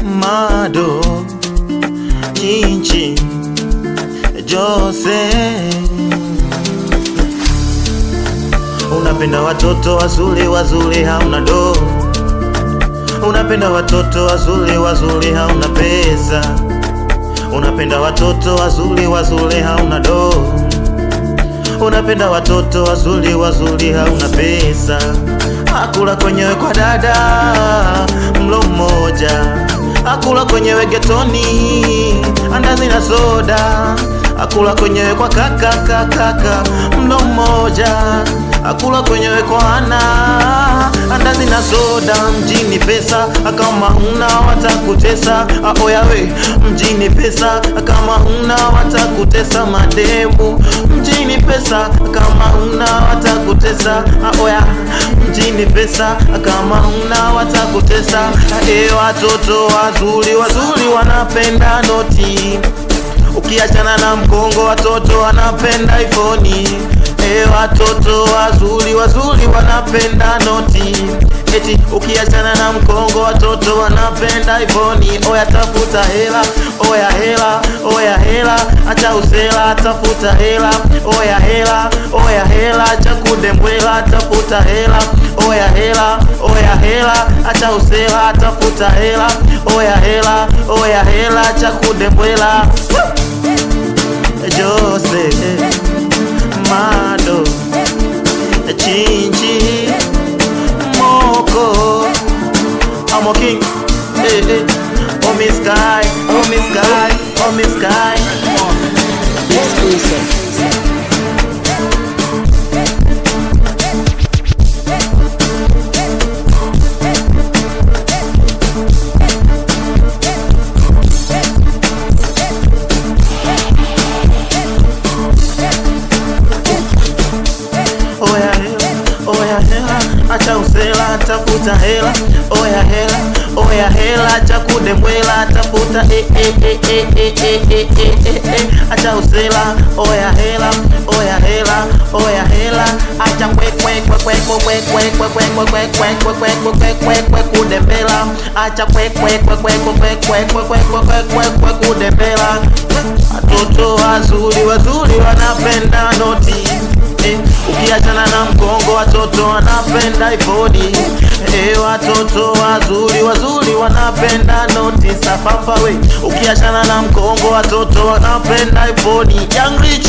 Mado, Chinchi, Jose. Unapenda watoto wazuri wazuri hauna do. Unapenda watoto wazuri wazuri hauna pesa. Unapenda watoto wazuri wazuri hauna do. Unapenda watoto wazuri wazuri hauna pesa. Akula kwenyewe kwa dada mlo mmoja. Akula kwenyewe getoni andazi na soda. Akula kwenyewe kwa kaka mlo mmoja. Akula kwenyewe kwa ana andazi na soda. Mjini pesa kama huna watakutesa. Oya we, mjini pesa kama huna watakutesa. Mademu mjini pesa kama huna watakutesa. Oya, mjini pesa kama huna watakutesa. Watoto wazuri wazuri wanapenda noti. Ukiachana na mkongo watoto wanapenda iPhone. Watoto wazuri wazuri wanapenda noti. Eti ukiachana na mkongo watoto wanapenda iPhone. Oya tafuta hela, oya hela, oya hela, acha usela, tafuta hela. Oya hela, oya hela, acha kudembwela, tafuta hela. Oya hela, oya hela, acha usela, tafuta hela. Oya hela, oya hela, acha kudembwela. Jose, Mado, Chinchi, Moko, I'm a king, oh me sky, oh me sky, oh me sky. Exclusive. Oya hela, acha usela, tafuta hela. Oya hela, oya hela, acha kudembwela, tafuta acha usela. Oya hela, oya hela, oya hela, acha kudembela, acha kudembela. Watoto wazuri wazuri wanapenda noti. Ukiachana na mkongo watoto wanapenda iPhone. Watoto wazuri wazuri wanapenda noti. Safapa we, ukiachana na mkongo watoto wanapenda iPhone. Young Rich